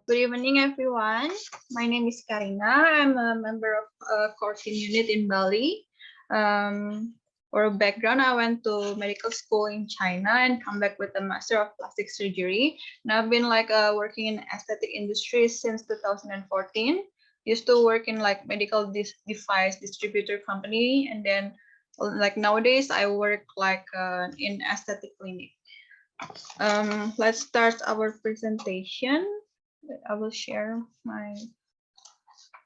Good evening, everyone. My name is Karina. I'm a member of a core team unit in Bali. For a background, I went to medical school in China and come back with a master of plastic surgery. And I've been working in aesthetic industry since 2014. Used to work in like medical device distributor company, and then like nowadays I work in aesthetic clinic. Let's start our presentation. I will share my.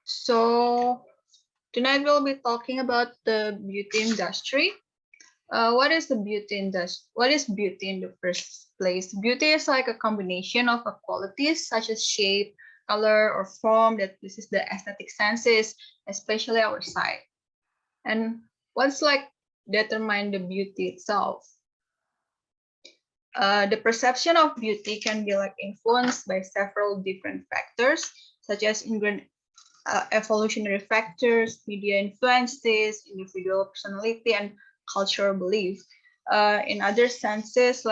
So tonight we'll be talking about the beauty industry. What is the beauty industry? What is beauty in the first place? Beauty is like a combination of qualities such as shape, color, or form that pleases the aesthetic senses, especially our sight. And what's like determine the beauty itself? The perception of beauty can be like influenced by several different factors, such as evolutionary factors, media influences, individual personality, and cultural belief. In other senses,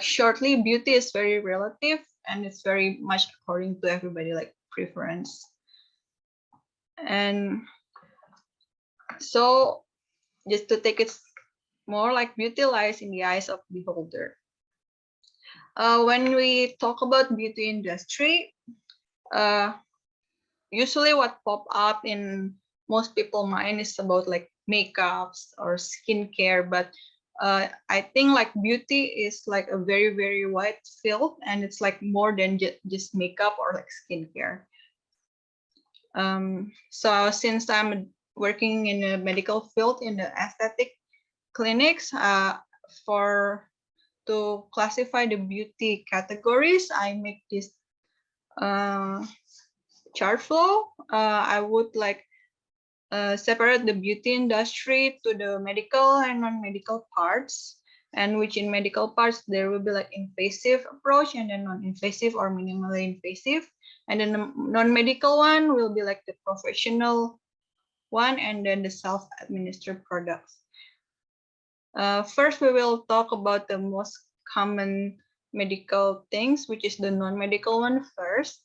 shortly, beauty is very relative and it's very much according to everybody, like preference. And so, just to take it more, like beauty lies in the eyes of the beholder. When we talk about beauty industry, usually what pop up in most people mind is about like makeups or skincare, but I think like beauty is like a very wide field, and it's like more than just makeup or like skincare. So since I'm working in a medical field in the aesthetic clinics, for to classify the beauty categories, I make this chart flow. I would separate the beauty industry to the medical and non-medical parts, and which in medical parts there will be like invasive approach and then non-invasive or minimally invasive, and then the non-medical one will be like the professional one, and then the self-administered products. First, we will talk about the most common medical things, which is the non-medical one first.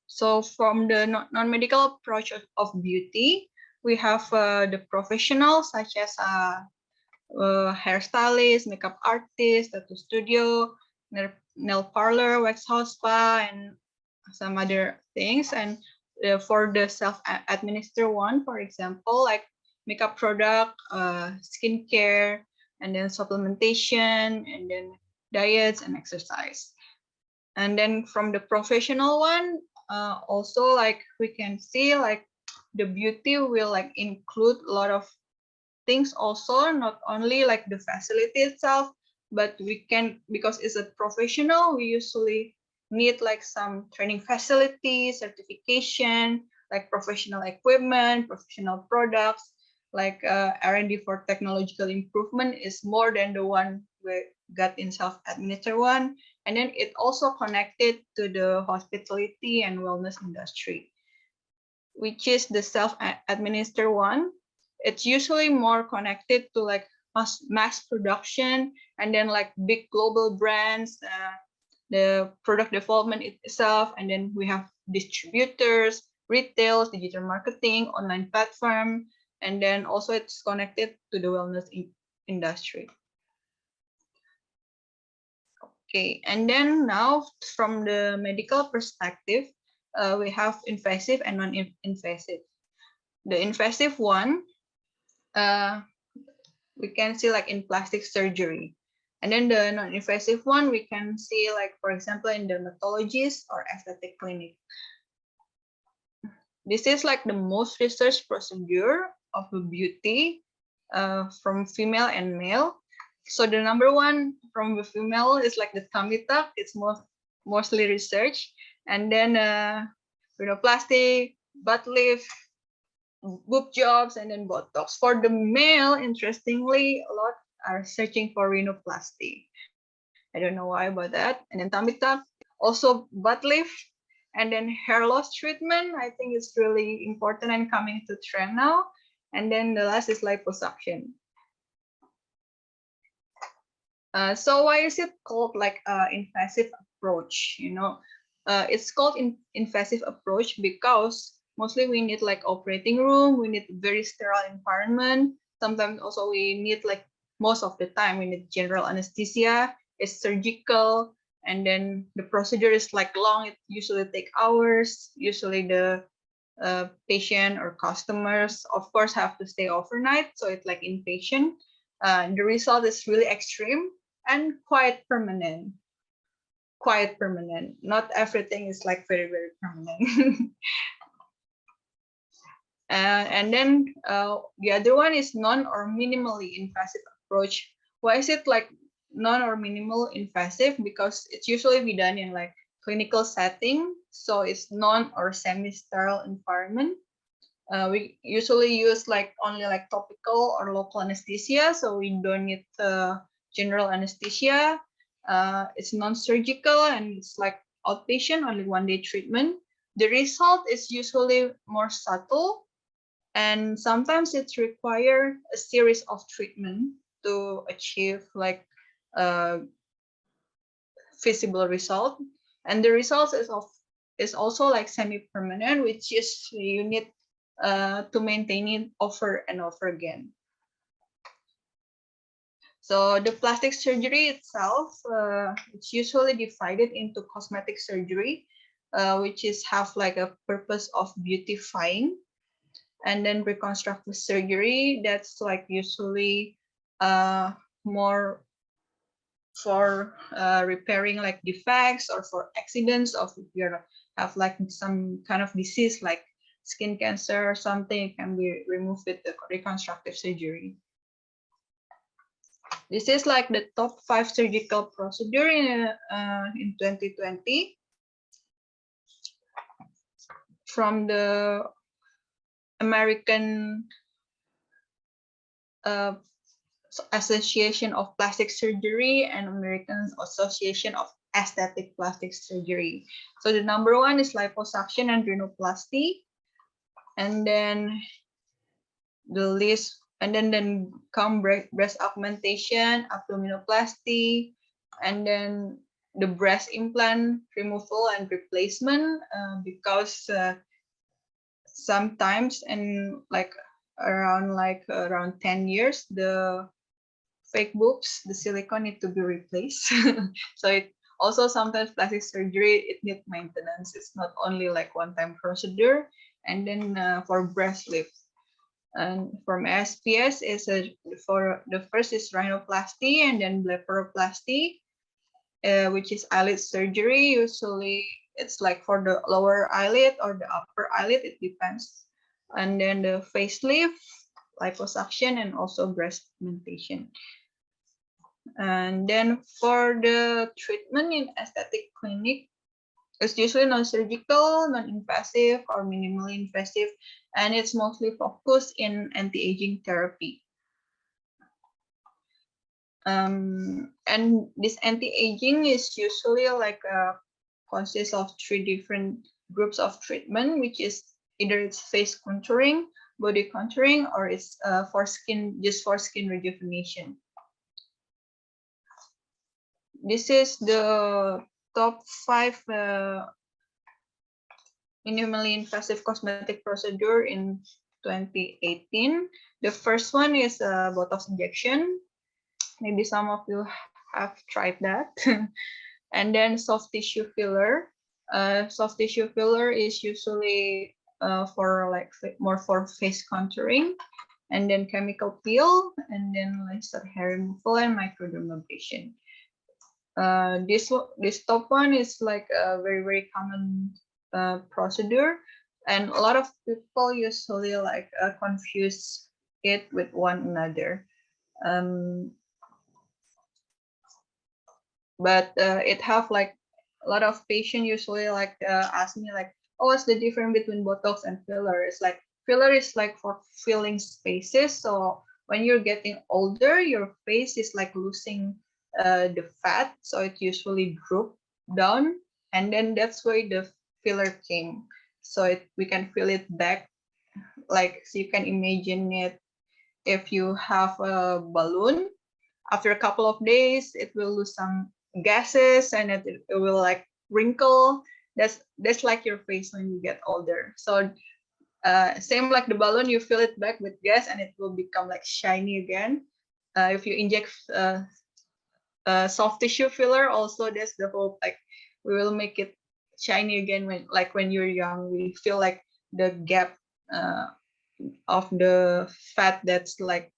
So from the non-medical approach of beauty, we have the professionals such as hairstylist, makeup artist, tattoo studio, nail parlor, wax house, spa, and some other things. And for the self-administered one, for example, like makeup product, skincare, and then supplementation, and then diets and exercise. And then from the professional one, also like we can see like the beauty will like include a lot of things also, not only like the facility itself, but we can, because it's a professional, we usually need like some training facilities, certification, like professional equipment, professional products, like R&D for technological improvement is more than the one we got in self-administered one. And then it also connected to the hospitality and wellness industry, which is the self-administered one. It's usually more connected to like mass production, and then like big global brands, the product development itself, and then we have distributors, retail, digital marketing, online platform, and then also it's connected to the wellness industry. Okay, and then now from the medical perspective, we have invasive and non-invasive. The invasive one, we can see like in plastic surgery. And then the non-invasive one, we can see like, for example, in dermatologist or aesthetic clinic. This is like the most researched procedure of beauty from female and male. So the number one from the female is like the tummy tuck. It's mostly research, and then rhinoplasty, butt lift, boob jobs, and then Botox. For the male, interestingly, a lot are searching for rhinoplasty. I don't know why about that. And then tummy tuck, also butt lift, and then hair loss treatment. I think it's really important and coming to trend now. And then the last is liposuction. So why is it called like invasive approach? It's called invasive approach because mostly we need like operating room, we need very sterile environment. Sometimes also we need like most of the time we need general anesthesia. It's surgical, and then the procedure is like long. It usually take hours. Usually the patient or customers, of course, have to stay overnight. So it's like inpatient. The result is really extreme and quite permanent. Quite permanent. Not everything is like very, very permanent. And then the other one is non or minimally invasive approach. Why is it like non or minimal invasive? Because it's usually be done in like clinical setting. So it's non or semi-sterile environment. We usually use like only like topical or local anesthesia, so we don't need general anesthesia. It's non-surgical and it's like outpatient, only 1 day treatment. The result is usually more subtle, and sometimes it requires a series of treatment to achieve like a feasible result. And the result is also like semi-permanent, which is you need to maintain it over and over again. So the plastic surgery itself, it's usually divided into cosmetic surgery, which is have like a purpose of beautifying, and then reconstructive surgery, that's like usually more for repairing like defects or for accidents, or if you have like some kind of disease like skin cancer or something, can be removed with the reconstructive surgery. This is like the top 5 surgical procedure in 2020 from the American Association of Plastic Surgery and American Association of Aesthetic Plastic Surgery. So the number 1 is liposuction and rhinoplasty, and then the list, and then come breast augmentation, abdominoplasty, and then the breast implant removal and replacement, because sometimes and like around 10 years, the fake boobs, the silicone need to be replaced. So it also sometimes plastic surgery, it needs maintenance. It's not only like one-time procedure. And then for breast lift, and from SPS is for the first is rhinoplasty and then blepharoplasty, which is eyelid surgery. Usually it's like for the lower eyelid or the upper eyelid, it depends. And then the facelift, liposuction, and also breast augmentation. And then for the treatment in aesthetic clinic, it's usually non-surgical, non-invasive, or minimally invasive, and it's mostly focused in anti-aging therapy. And this anti-aging is usually like consists of 3 different groups of treatment, which is either it's face contouring, body contouring, or it's for skin rejuvenation. This is the top 5 minimally invasive cosmetic procedure in 2018. The first one is a Botox injection. Maybe some of you have tried that. And then soft tissue filler. Soft tissue filler is usually for like more for face contouring. And then chemical peel, and then laser hair removal and microdermabrasion. This top one is like a very, very common procedure, and a lot of people usually like confuse it with one another. But it have like a lot of patients usually like ask me like, oh, what's the difference between Botox and filler? It's like filler is like for filling spaces. So when you're getting older, your face is like losing the fat, so it usually droop down, and then that's why the filler came. So we can fill it back, like so you can imagine it if you have a balloon, after a couple of days, it will lose some gases and it will like wrinkle. That's like your face when you get older. So same like the balloon, you fill it back with gas and it will become like shiny again. If you inject soft tissue filler, also that's the hope. Like we will make it shiny again when you're young. We feel like the gap of the fat that's like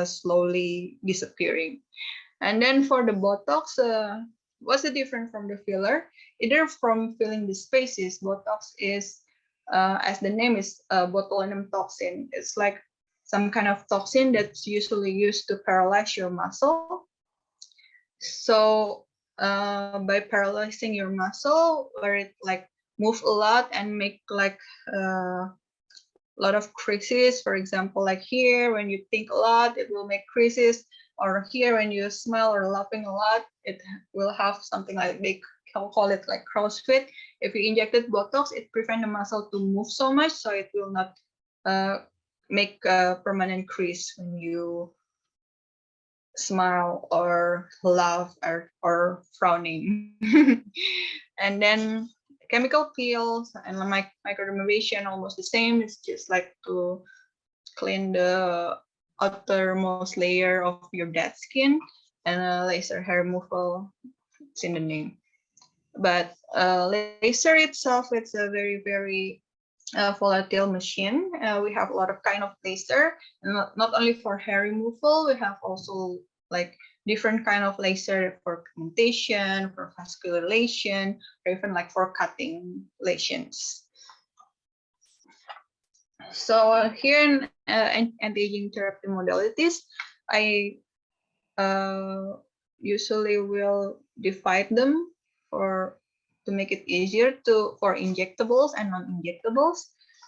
slowly disappearing. And then for the Botox, what's the difference from the filler? Either from filling the spaces, Botox is, as the name is, botulinum toxin. It's like some kind of toxin that's usually used to paralyze your muscle. So by paralyzing your muscle, where it like move a lot and make like a lot of creases, for example, like here, when you think a lot, it will make creases, or here, when you smile or laughing a lot, it will have something like they call it like crow's feet. If you injected Botox, it prevents the muscle to move so much, so it will not make a permanent crease when you smile or laugh or frowning. And then chemical peels and microdermabrasion, almost the same. It's just like to clean the outermost layer of your dead skin, and laser hair removal, it's in the name. But laser itself, it's a very volatile machine. We have a lot of kind of laser, and not only for hair removal, we have also like different kind of laser for pigmentation, for vascular lesion, or even like for cutting lesions. So here in anti-aging therapy modalities, I usually will divide them to make it easier for injectables and non-injectables.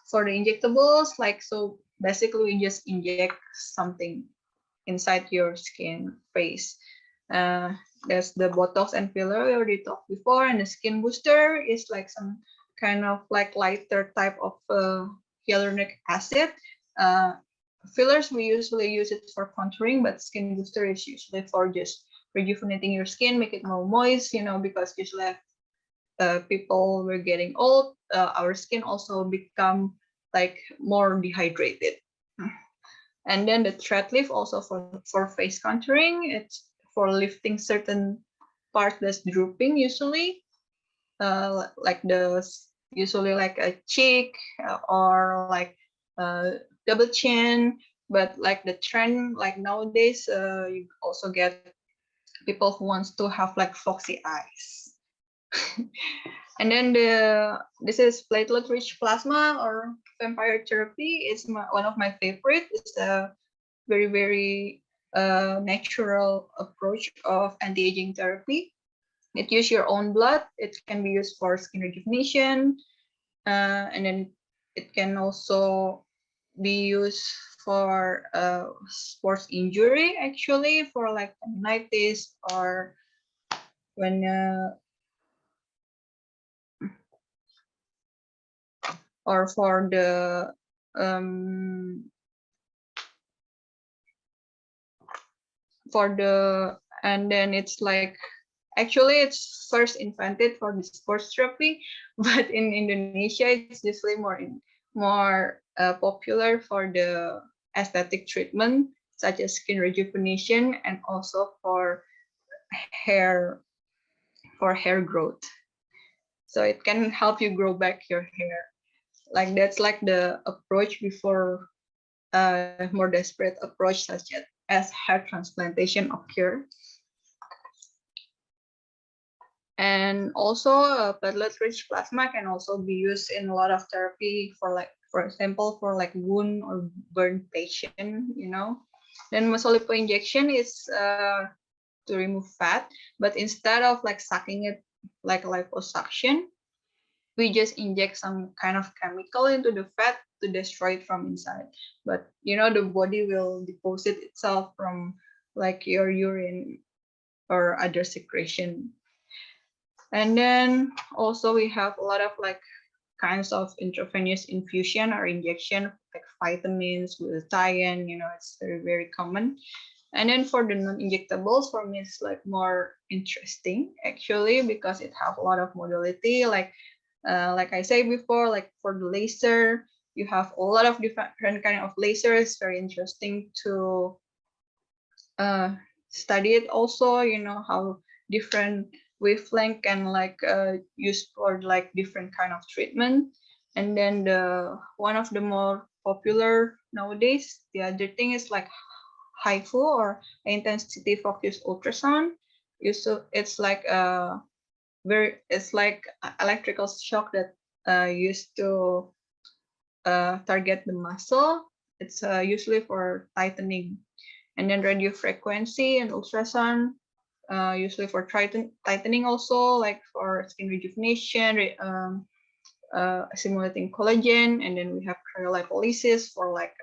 For the injectables, like so basically we just inject something inside your skin face. There's the Botox and filler we already talked before, and the skin booster is like some kind of like lighter type of hyaluronic acid. Fillers, we usually use it for contouring, but skin booster is usually for just rejuvenating your skin, make it more moist, because usually people we're getting old, our skin also become like more dehydrated. And then the thread lift also for face contouring. It's for lifting certain part that's drooping usually, like usually like a cheek or like double chin. But like the trend, like nowadays, you also get people who wants to have like foxy eyes. And then this is platelet-rich plasma or vampire therapy. It's one of my favorite. It's a very natural approach of anti-aging therapy. It uses your own blood. It can be used for skin rejuvenation, and then it can also be used for sports injury, actually, for like tendinitis or when or for the and then it's like actually it's first invented for the sports therapy, but in Indonesia it's usually more popular for the aesthetic treatment such as skin rejuvenation and also for hair growth. So it can help you grow back your hair. Like that's like the approach before more desperate approach such as hair transplantation occur. And also platelet-rich plasma can also be used in a lot of therapy for example, for like wound or burn patient, Then muscle lipo injection is to remove fat, but instead of like sucking it like liposuction, we just inject some kind of chemical into the fat to destroy it from inside. But the body will deposit itself from like your urine or other secretion. And then also we have a lot of like kinds of intravenous infusion or injection, like vitamins, glutathione, it's very common. And then for the non-injectables, for me, it's like more interesting actually because it have a lot of modality. Like I said before, like for the laser, you have a lot of different kind of lasers. Very interesting to study it also. You know how different wavelength can like use for like different kind of treatment. And then the one of the more popular nowadays, the other thing is like HIFU or intensity focused ultrasound. It's like it's like electrical shock that used to target the muscle. It's usually for tightening. And then radio frequency and ultrasound, usually for tightening also, like for skin rejuvenation, simulating collagen. And then we have cryolipolysis for like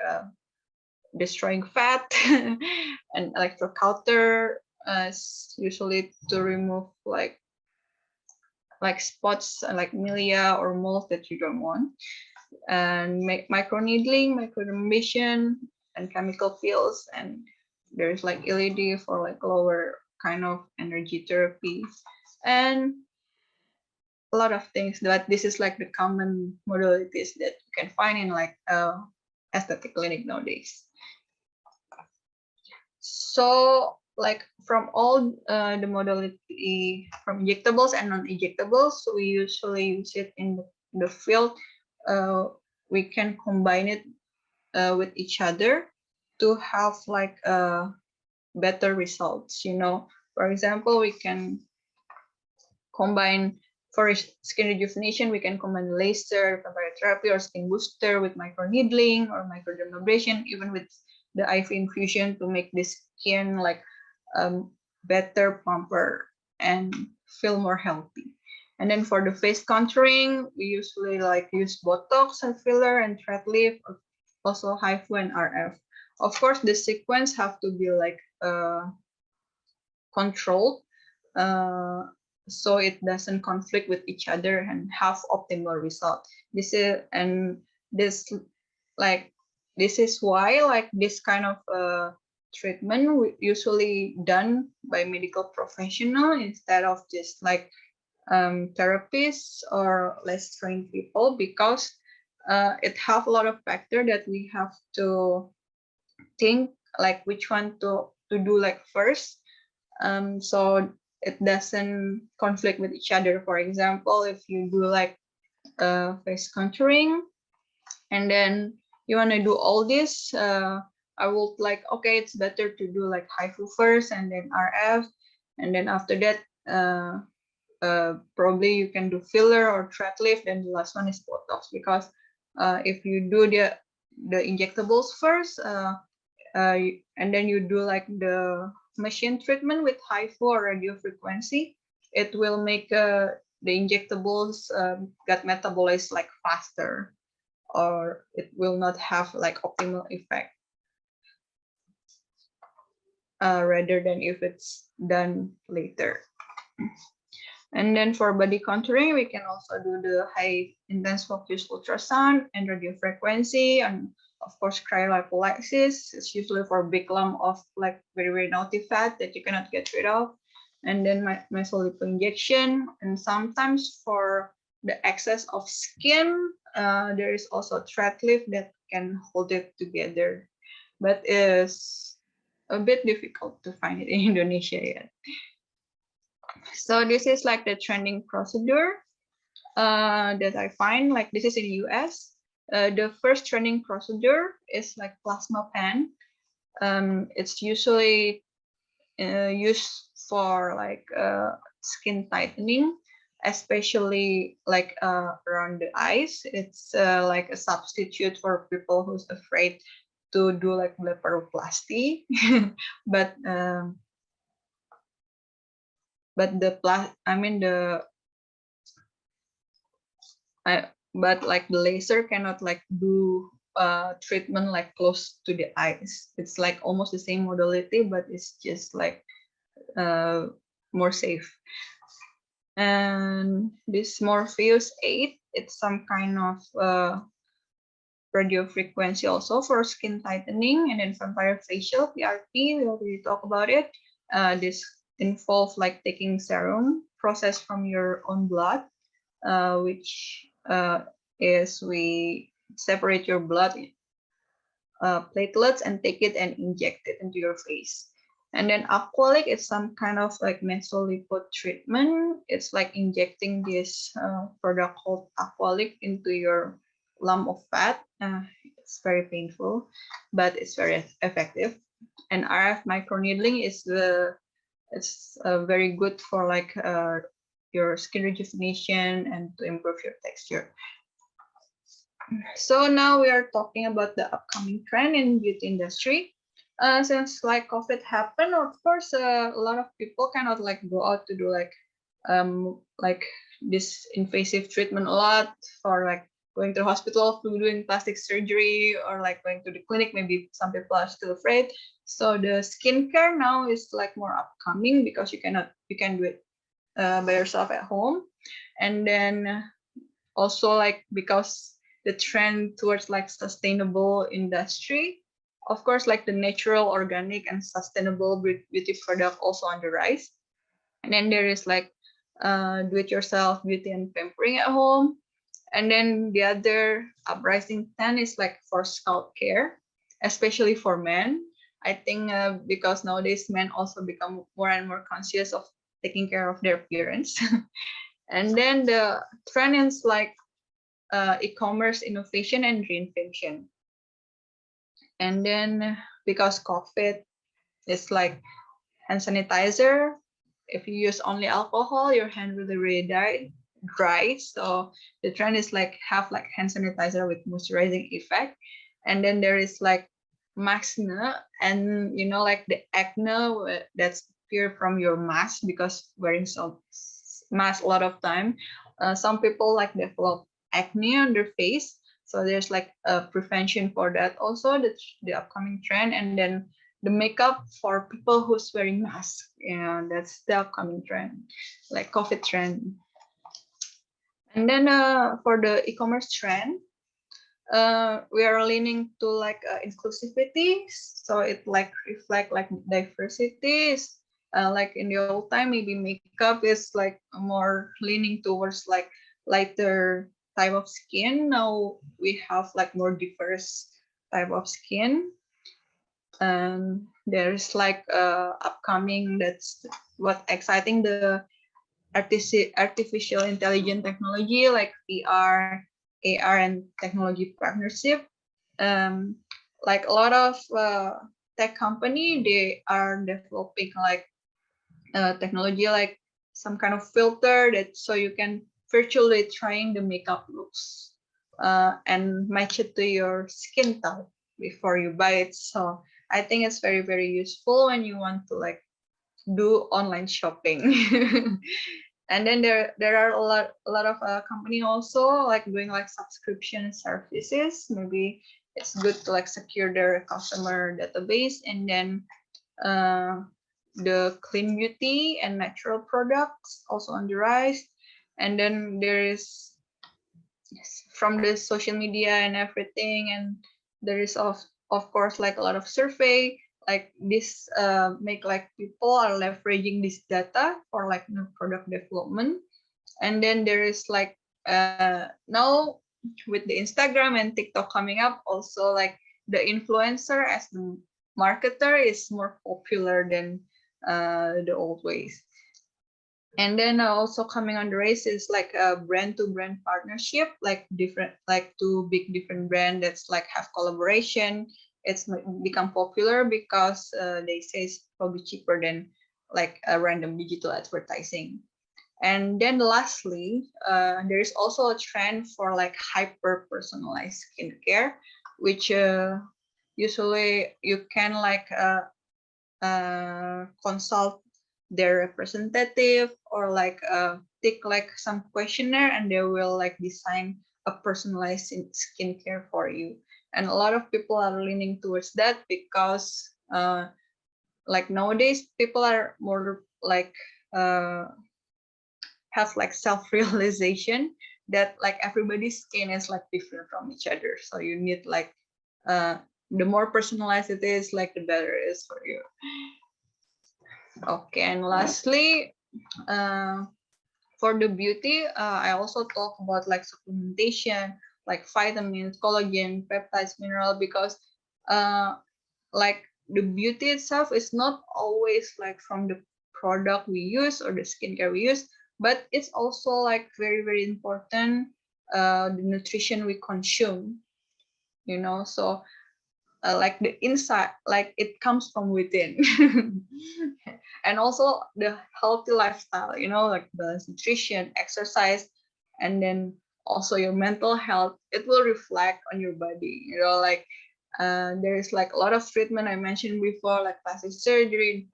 destroying fat and electrocauter usually to remove like spots like milia or moles that you don't want, and microneedling, microdermabrasion, and chemical fields. And there's like LED for like lower kind of energy therapy and a lot of things. But this is like the common modalities that you can find in like aesthetic clinic nowadays. So like from all the modality from injectables and non-injectables, we usually use it in the field. We can combine it with each other to have like better results. You know, for example, we can combine for skin rejuvenation, we can combine laser, therapy, or skin booster with microneedling or microdermabrasion, even with the IV infusion to make the skin like better, plumper, and feel more healthy. And then for the face contouring, we usually like use Botox and filler and thread lift, or also HIFU and RF. Of course, the sequence have to be like controlled so it doesn't conflict with each other and have optimal result. This is why like this kind of treatment usually done by medical professional instead of just like therapists or less trained people, because it have a lot of factor that we have to think like which one to do like first, so it doesn't conflict with each other. For example, if you do like face contouring and then you want to do all this, I would like, okay, it's better to do like HIFU first and then RF, and then after that probably you can do filler or thread lift, and the last one is Botox. Because if you do the injectables first and then you do like the machine treatment with HIFU or radio frequency, it will make the injectables get metabolized like faster, or it will not have like optimal effect rather than if it's done later. And then for body contouring, we can also do the high intense focus ultrasound and radio frequency, and of course cryolipolysis. It's usually for big lump of like very, very naughty fat that you cannot get rid of. And then mesolipo injection. And sometimes for the excess of skin, there is also thread lift that can hold it together, but is a bit difficult to find it in Indonesia yet. So this is like the trending procedure that I find. Like this is in the US. The first trending procedure is like plasma pen. It's usually used for like skin tightening, especially like around the eyes. It's like a substitute for people who's afraid to do like blepharoplasty, but but like the laser cannot like do treatment like close to the eyes. It's like almost the same modality, but it's just like more safe. And this Morpheus 8, it's some kind of radio frequency also for skin tightening, and then vampire facial PRP. We already talked about it. This involves like taking serum processed from your own blood, which is we separate your blood platelets and take it and inject it into your face. And then aqualic is some kind of like mesolipid treatment. It's like injecting this product called aqualic into your lump of fat. It's very painful, but it's very effective. And RF microneedling is it's very good for like your skin rejuvenation and to improve your texture. So now we are talking about the upcoming trend in beauty industry. Since like COVID happened, of course, a lot of people cannot like go out to do like this invasive treatment a lot, for like going to the hospital to doing plastic surgery, or like going to the clinic. Maybe some people are still afraid. So the skincare now is like more upcoming because you can do it by yourself at home. And then also like because the trend towards like sustainable industry, of course, like the natural, organic, and sustainable beauty product also on the rise. And then there is like do-it-yourself beauty and pampering at home. And then the other uprising trend is like for scalp care, especially for men. I think because nowadays men also become more and more conscious of taking care of their appearance. And then the trend is like e-commerce innovation and reinvention. And then because COVID is like hand sanitizer, if you use only alcohol, your hand will really dry. So the trend is like have like hand sanitizer with moisturizing effect. And then there is like maxne, and you know, like the acne that's appear from your mask because wearing some mask a lot of time. Some people like develop acne on their face. So there's like a prevention for that also, the upcoming trend. And then the makeup for people who's wearing masks, that's the upcoming trend, like COVID trend. And then for the e-commerce trend, we are leaning to like inclusivity. So it like reflect like diversities. Like in the old time, maybe makeup is like more leaning towards like lighter type of skin. Now we have like more diverse type of skin. And there's like upcoming, that's what exciting, the artificial intelligence technology like VR, AR, and technology partnership. Like a lot of tech company, they are developing like technology like some kind of filter that so you can virtually trying the makeup looks and match it to your skin type before you buy it. So I think it's very, very useful when you want to like do online shopping. And then there are a lot of company also like doing like subscription services. Maybe it's good to like secure their customer database. And then the clean beauty and natural products also on the rise. And then there is from the social media and everything, and there is of course like a lot of survey like this make like people are leveraging this data for like new product development. And then there is like now with the Instagram and TikTok coming up, also like the influencer as the marketer is more popular than the old ways. And then also coming on the race is like a brand to brand partnership, like different, like two big different brand that's like have collaboration. It's become popular because they say it's probably cheaper than like a random digital advertising. And then lastly, there is also a trend for like hyper personalized skincare, which usually you can like consult their representative or like take like some questionnaire, and they will like design a personalized skincare for you. And a lot of people are leaning towards that because like nowadays people are more like have like self-realization. that like everybody's skin is like different from each other. So you need like the more personalized it is, like the better it is for you. Okay, and lastly, for the beauty, I also talk about like supplementation, like vitamins, collagen, peptides, mineral, because like the beauty itself is not always like from the product we use or the skincare we use, but it's also like very, very important, the nutrition we consume, you know. So like the inside, like it comes from within. And also the healthy lifestyle, you know, like balanced nutrition, exercise, and then also your mental health, it will reflect on your body, you know. Like there is like a lot of treatment I mentioned before, like plastic surgery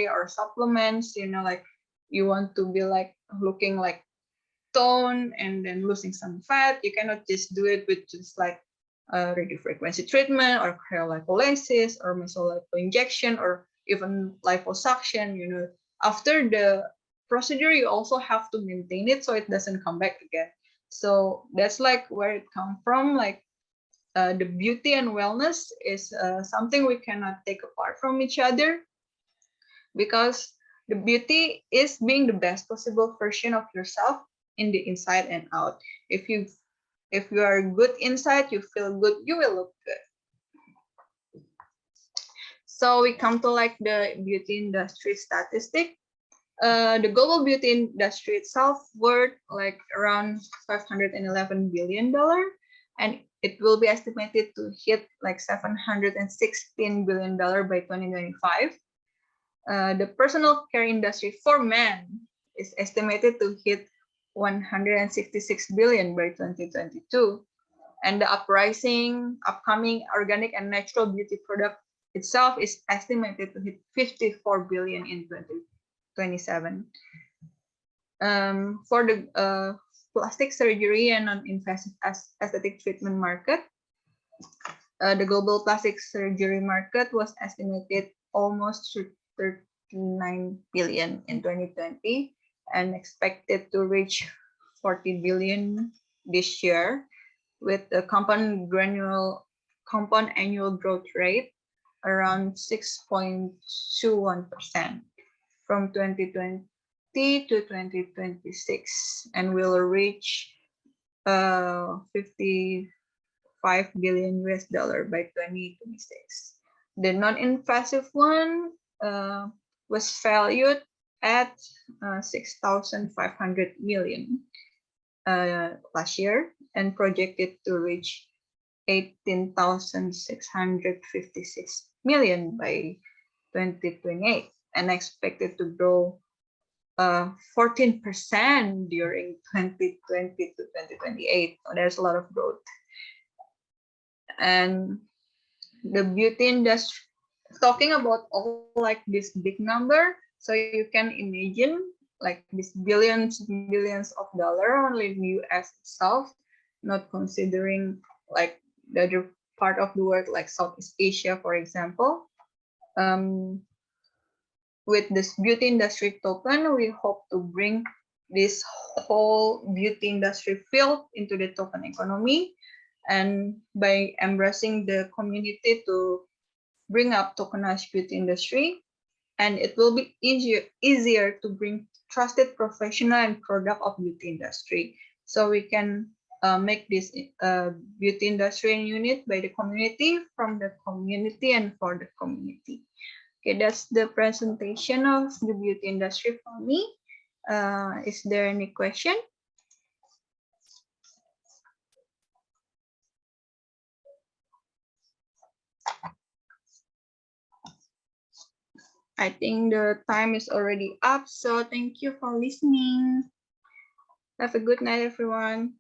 or supplements, you know, like you want to be like looking like tone and then losing some fat. You cannot just do it with just like radio frequency treatment or cryolipolysis or mesolipo injection or even liposuction. You know, after the procedure, you also have to maintain it so it doesn't come back again. So that's like where it comes from. Like the beauty and wellness is something we cannot take apart from each other, because the beauty is being the best possible version of yourself in the inside and out. If you are good inside, you feel good, you will look good. So we come to like the beauty industry statistic. The global beauty industry itself worth like around $511 billion, and it will be estimated to hit like $716 billion by 2025. The personal care industry for men is estimated to hit 166 billion by 2022. And the upcoming organic and natural beauty product itself is estimated to hit 54 billion in 2027. For the plastic surgery and non-invasive aesthetic treatment market, the global plastic surgery market was estimated almost to 39 billion in 2020 and expected to reach 40 billion this year, with the compound annual growth rate around 6.21% from 2020 to 2026, and will reach 55 billion US dollar by 2026. The non-invasive one was valued at 6,500 million last year and projected to reach 18,656 million by 2028 and expected to grow 14% during 2020 to 2028. So there's a lot of growth. And the beauty industry, talking about all like this big number, so you can imagine like these billions of dollar only in the US itself, not considering like the other part of the world like Southeast Asia, for example. With this beauty industry token, we hope to bring this whole beauty industry field into the token economy, and by embracing the community to bring up tokenized beauty industry, and it will be easier to bring trusted professional and product of beauty industry. So we can make this beauty industry unit by the community, from the community, and for the community. Okay, that's the presentation of the beauty industry for me. Is there any question? I think the time is already up, so thank you for listening. Have a good night, everyone.